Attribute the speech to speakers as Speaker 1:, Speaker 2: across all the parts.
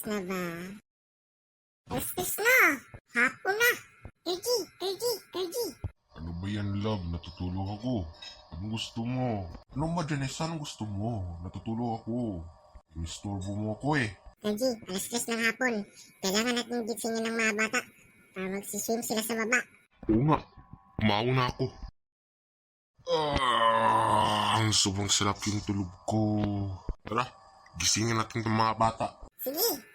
Speaker 1: na ba? Alas na! Hapon na! Turji!
Speaker 2: Ano ba yan, love? Natutulog ako. Anong gusto mo? Ano ba, Janessa? Anong gusto mo? Natutulog ako. Inistorbo mo ako eh.
Speaker 1: Turji, alas ng hapon. Kailangan natin gisingin ng mga bata para magsiswim sila sa baba.
Speaker 2: Oo nga. Mauna ako. Ang sobrang sarap yung tulog ko. Tara, gisingin natin ng mga bata.
Speaker 1: Sige!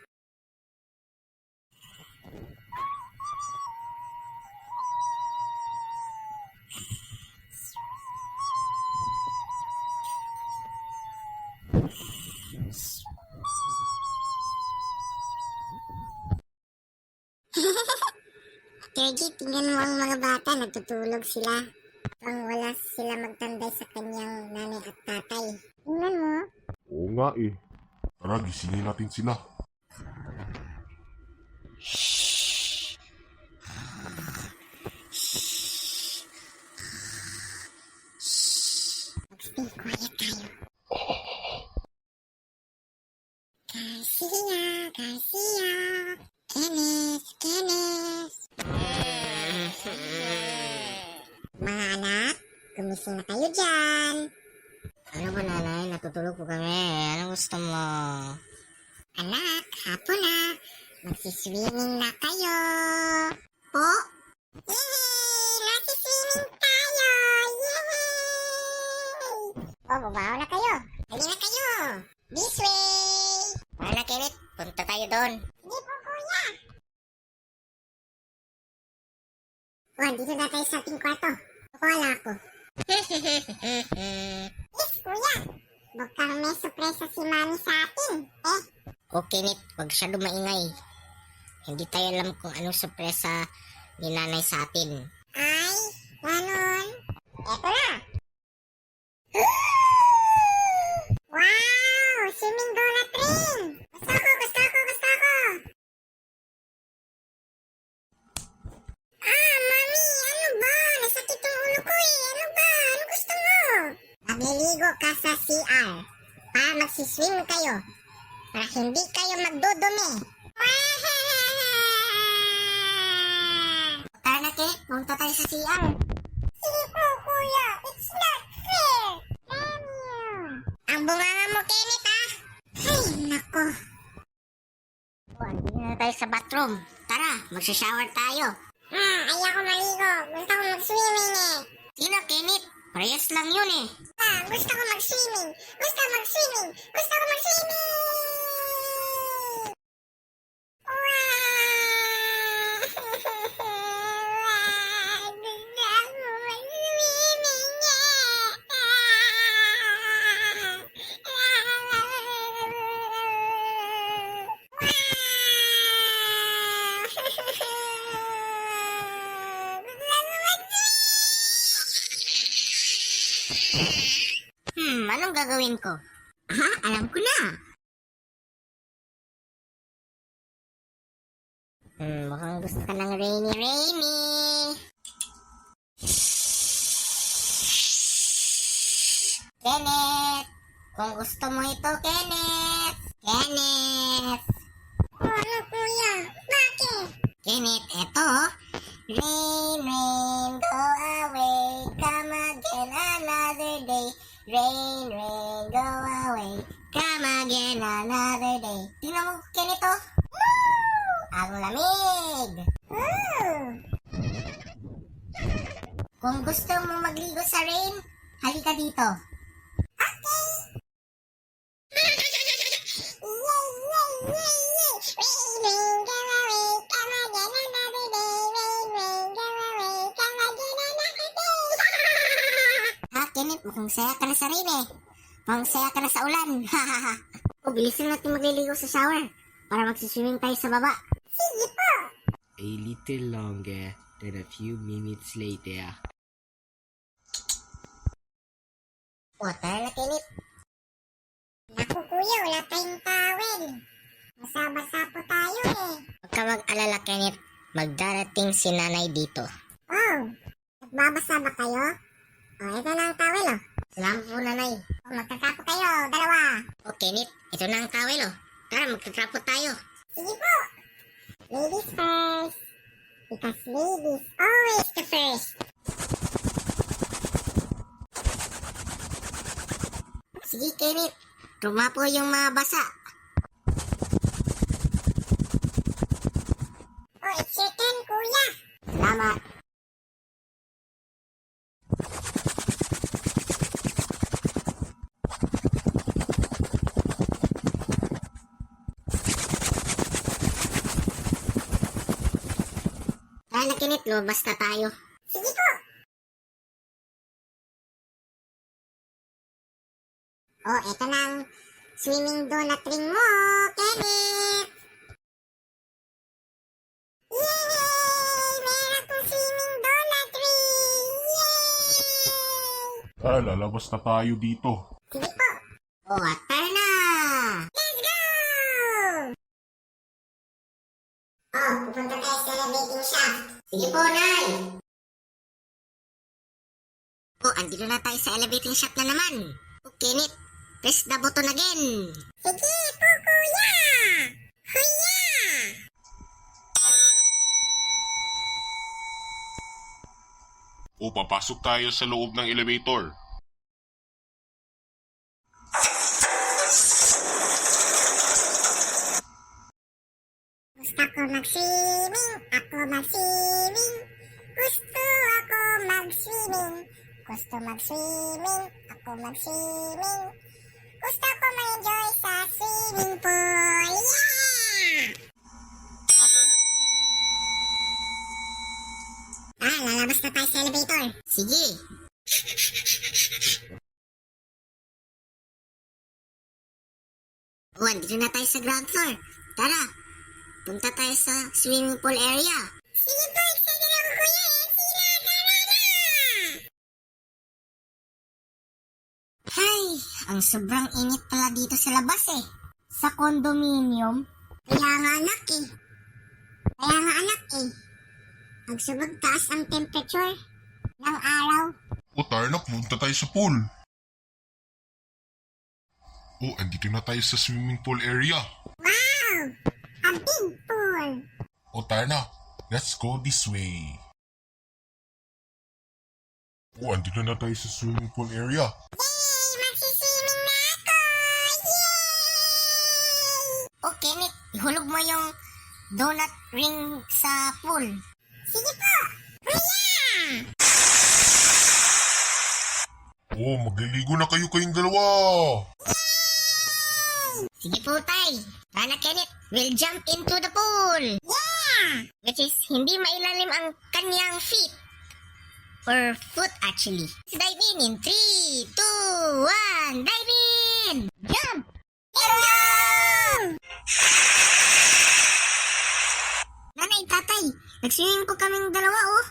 Speaker 1: Turji, tingnan mo ang mga bata. Nagtutulog sila. Pang wala sila magtanday sa kanyang nanay at tatay. Tingnan mo.
Speaker 2: Oo nga eh. Tara, gisingin natin sila.
Speaker 1: Stay quiet tayo. Garcia. Kenneth. Mga anak, gumising na kayo dyan.
Speaker 3: Ano ba, nanay? Natutulog po kami. Anong gusto mo?
Speaker 1: Anak, hapon na. Magsiswimming na kayo. Po? Yay! Magsiswimming tayo! Yay! Oh, babaw na kayo. Dali na kayo. This way!
Speaker 3: Wala, Kenneth. Punta tayo doon.
Speaker 1: Hindi po, kuya. Oh, dito na tayo sa ating kwarto. Wala ko. Yes, kuya. Mukhang may sorpresa si mami sa atin.
Speaker 3: O, Kenneth, huwag siya maingay. Hindi tayo alam kung anong sorpresa ni nanay sa atin.
Speaker 1: Ay, ganon. Eto na. Wow! Swimming donut rin! Gusto ko! Mami, ano ba? Nasakit ang ulo ko eh. Ano ba? Ano gusto mo? Magliligo ka sa CR para magsiswim kayo. Para hindi kayo magdudumi.
Speaker 3: Tara na, Kenneth. Punta tayo sa CR.
Speaker 1: Sige po, kuya. It's not fair. Ang bunganga mo, Kenneth, ha? Ay, nako.
Speaker 3: O, andito na tayo sa bathroom. Tara, magsha-shower tayo.
Speaker 1: Ayoko maligo. Gusto ko mag-swimming eh.
Speaker 3: Sino, Kenneth? Parehas lang yun eh.
Speaker 1: Gusto ko mag-swimming.
Speaker 3: Anong gagawin ko?
Speaker 1: Alam ko na.
Speaker 3: Mukhang gusto ka ng rainy. Kenneth! Kung gusto mo ito, Kenneth!
Speaker 1: Ano, kuya? Bakit?
Speaker 3: Kenneth, eto. Rain, go away. Come again another day. Rain, go away. Come again another day. Tingnan mo, Kenneth, oh. Ang lamig! Kung gusto mo magligo sa rain, halika dito.
Speaker 1: Rain, go away. Come again another day. Rain, go away. Come again another day.
Speaker 3: Kenneth, mukhang saya ka na sa rain eh. Mukhang saya ka na sa ulan. O, bilisan natin magliligo sa shower para magsiswimming tayo sa baba.
Speaker 1: Sige po.
Speaker 4: A little longer than a few minutes later.
Speaker 3: O, tara na, Kenneth.
Speaker 1: Naku, kuya, wala tayong towel. Basa-basa po tayo eh.
Speaker 3: Huwag ka mag-alala, Kenneth. Magdarating si nanay dito.
Speaker 1: Oh, nagbabasa ba kayo? Ito na ang towel oh.
Speaker 3: Salamat po, nanay.
Speaker 1: Magkatrapo kayo, dalawa.
Speaker 3: O, Kenneth, ito na ang towel, oh. Tara, magkatrapo tayo.
Speaker 1: Sige po. Ladies first. Because ladies always the first.
Speaker 3: Sige, Kenneth. Tumapo yung mabasa.
Speaker 1: Oh, it's your turn, kuya.
Speaker 3: Salamat. Kaya na, Kenneth, lumabas na tayo.
Speaker 1: Sige po. Oh, eto na ang swimming donut ring mo, Kenneth. Yay! Meron akong swimming donut ring! Yay!
Speaker 2: Lalabas na tayo dito.
Speaker 1: Sige po.
Speaker 3: Water na!
Speaker 1: Let's go! Oh, pupunta tayo sa elevating shaft.
Speaker 3: Sige po, Nay! Oh, andito na tayo sa elevating shaft na naman. Oh, Kenneth, press the button again.
Speaker 1: Sige po, kuya! Huya!
Speaker 2: O, papasok tayo sa loob ng elevator.
Speaker 1: Gusto ko mag-swimming, ako mag-swimming. Gusto ako mag-swimming. Gusto mag-swimming, ako mag-swimming. Gusto ko ma-enjoy sa swimming pool. Yeah! Lalabas na tayo sa elevator.
Speaker 3: Sige. Oh, andito na tayo sa ground floor. Tara, punta tayo sa swimming pool area.
Speaker 1: Sige po, excited ako, kuya. Sila, tara na!
Speaker 3: Hay, ang sobrang init pala dito sa labas eh. Sa condominium.
Speaker 1: Kaya nga anak eh. Magsubag taas ang temperature ng araw.
Speaker 2: O, tara na, punta tayo sa pool. O, andito na tayo sa swimming pool area.
Speaker 1: Wow! A big pool.
Speaker 2: O, tara na, let's go this way. O, andito na tayo sa swimming pool area.
Speaker 1: Yay! Magsiswimming na ako! Yay!
Speaker 3: Oh, Kenneth, ihulog mo yung donut ring sa pool.
Speaker 1: Sige po! Huya!
Speaker 2: O, magliligo na kayo kayong dalawa.
Speaker 3: Sige po, Tay. Sana, Kenneth, will jump into the pool.
Speaker 1: Yeah!
Speaker 3: Which is, hindi mailalim ang kanyang feet. Or foot, actually. Let's dive in 3, 2, 1. Dive in! Jump!
Speaker 1: Hello!
Speaker 3: Nanay, tatay, nag-swimming po kaming dalawa, oh.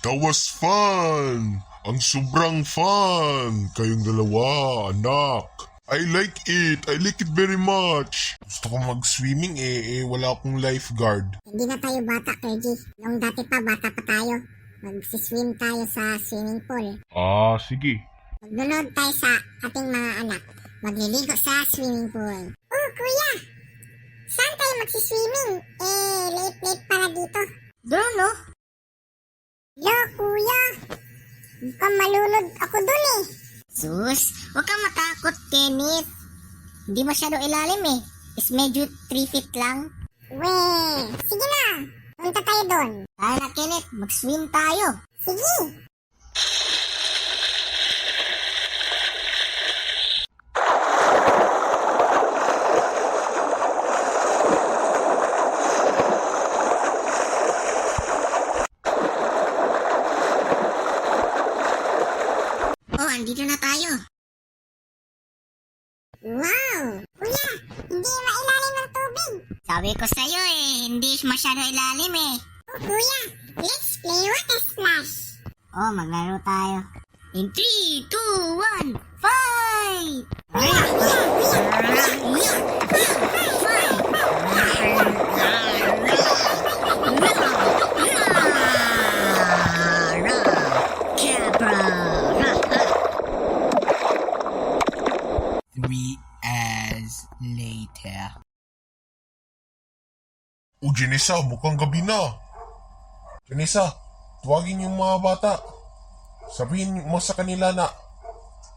Speaker 2: That was fun! Ang sobrang fun! Kayong dalawa, anak. I like it very much. Gusto ko mag-swimming wala akong lifeguard.
Speaker 1: Hindi na tayo bata, Kergy. Nung dati pa, bata pa tayo. Magsiswim tayo sa swimming pool.
Speaker 2: Ah, sige.
Speaker 1: Maglunod tayo sa ating mga anak. Magliligo sa swimming pool. Oh, kuya! Saan tayo magsiswimming? Late para dito.
Speaker 3: Doon, no?
Speaker 1: Yo, kuya! Mukhang malunod ako dun eh.
Speaker 3: Sus, huwag kang matakot, Kenneth. Hindi masyado ilalim eh. Is medyo 3 feet lang.
Speaker 1: Weh, sige na. Punta tayo dun.
Speaker 3: Kaya na, Kenneth, mag-swim tayo.
Speaker 1: Sige.
Speaker 3: Oh, andito na tayo.
Speaker 1: Wow! Kuya, hindi mailalim ang tubig.
Speaker 3: Sabi ko sa'yo eh, hindi masyado ilalim eh.
Speaker 1: Oh, kuya, let's play water splash.
Speaker 3: Oh, maglaro tayo. In 3, 2, 1, fight!
Speaker 1: Kuya,
Speaker 3: Cabra!
Speaker 4: 3 hours later.
Speaker 2: O Janessa, mukhang gabi na. Janessa, tuwagin yung mga bata. Sabihin mo sa kanila na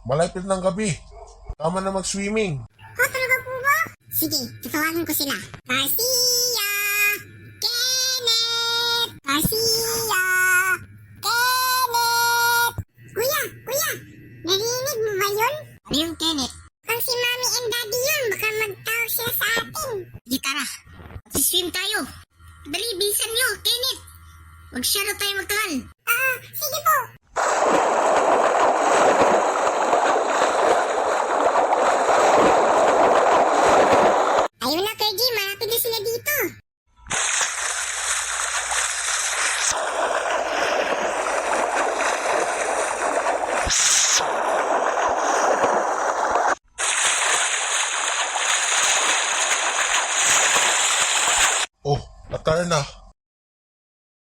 Speaker 2: malapit ng gabi. Tama na mag-swimming.
Speaker 1: Talaga po ba? Sige, tatawagin ko sila. Garcia! Kenneth! Garcia! Kenneth! Kuya! Narinig mo ba yun?
Speaker 3: Ano yung Kenneth?
Speaker 1: Kung si Mommy and Daddy yun, baka magtawag sila sa atin.
Speaker 3: Sige, tara. Swim tayo. Dali, bilisan nyo, Kenneth. Mag-shadow tayo magtagal.
Speaker 1: Sige po. Ayun na, Fergie, malapit na sila dito.
Speaker 2: Oh, natara na.